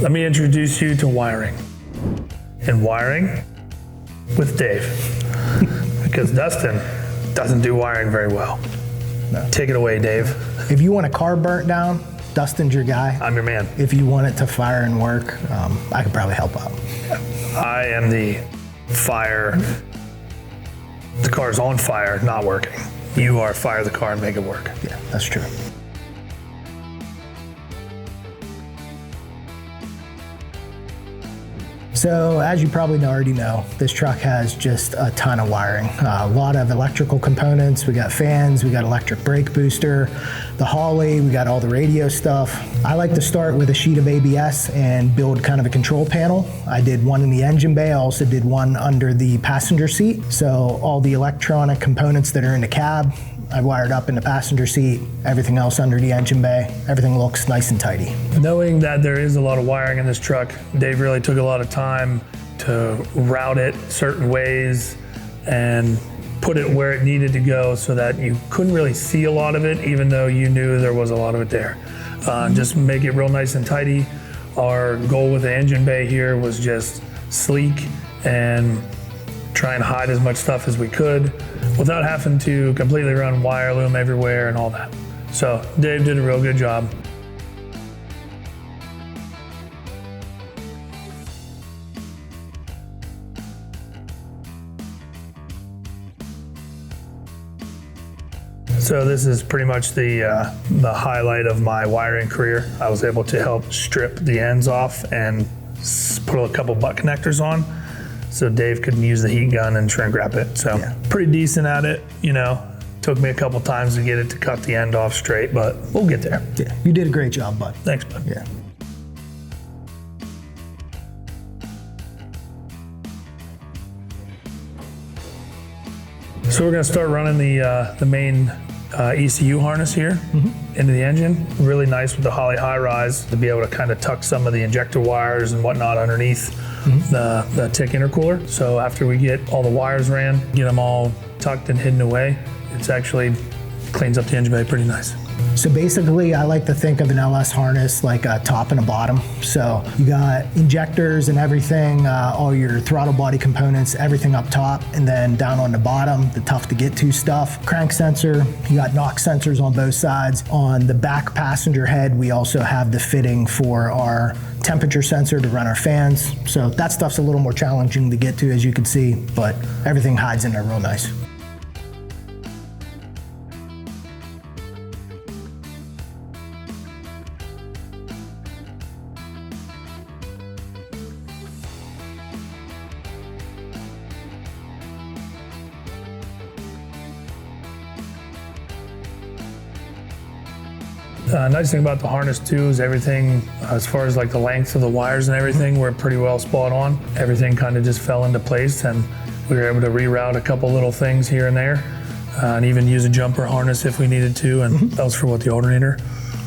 Let me introduce you to wiring. And wiring with Dave. Because Dustin doesn't do wiring very well. No. Take it away, Dave. If you want a car burnt down, Dustin's your guy. I'm your man. If you want it to fire and work, I could probably help out. I am the fire. The car's on fire, not working. You are fire the car and make it work. Yeah, that's true. So as you probably already know, this truck has just a ton of wiring. A lot of electrical components. We got fans, we got electric brake booster, the Holley, we got all the radio stuff. I like to start with a sheet of ABS and build kind of a control panel. I did one in the engine bay. I also did one under the passenger seat. So all the electronic components that are in the cab, I wired up in the passenger seat, everything else under the engine bay. Everything looks nice and tidy. Knowing that there is a lot of wiring in this truck, Dave really took a lot of time to route it certain ways and put it where it needed to go so that you couldn't really see a lot of it, even though you knew there was a lot of it there. Just make it real nice and tidy. Our goal with the engine bay here was just sleek and try and hide as much stuff as we could without having to completely run wire loom everywhere and all that. So Dave did a real good job. So this is pretty much the highlight of my wiring career. I was able to help strip the ends off and put a couple butt connectors on, so Dave could use the heat gun and shrink wrap it. So yeah. Pretty decent at it, you know. Took me a couple times to get it to cut the end off straight, but we'll get there. Yeah, you did a great job, bud. Thanks, bud. Yeah. So we're gonna start running the main ECU harness here into the engine. Really nice with the Holley high rise to be able to kind of tuck some of the injector wires and whatnot underneath the TIC intercooler. So after we get all the wires ran, get them all tucked and hidden away, it's actually cleans up the engine bay pretty nice. So basically, I like to think of an LS harness like a top and a bottom. So you got injectors and everything, all your throttle body components, everything up top, and then down on the bottom, the tough to get to stuff. Crank sensor, you got knock sensors on both sides. On the back passenger head, we also have the fitting for our temperature sensor to run our fans. So that stuff's a little more challenging to get to, as you can see, but everything hides in there real nice. Nice thing about the harness too is everything, as far as like the length of the wires and everything, we're pretty well spot on. Everything kind of just fell into place, and we were able to reroute a couple little things here and there, and even use a jumper harness if we needed to, and that was for what, the alternator?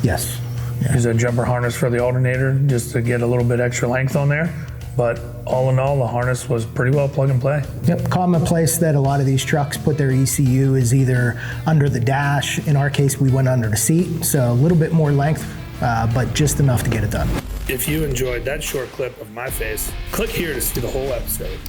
Yes. Yeah. Use a jumper harness for the alternator just to get a little bit extra length on there. But all in all, the harness was pretty well plug and play. Yep, common place that a lot of these trucks put their ECU is either under the dash. In our case, we went under the seat, so a little bit more length, but just enough to get it done. If you enjoyed that short clip of my face, click here to see the whole episode.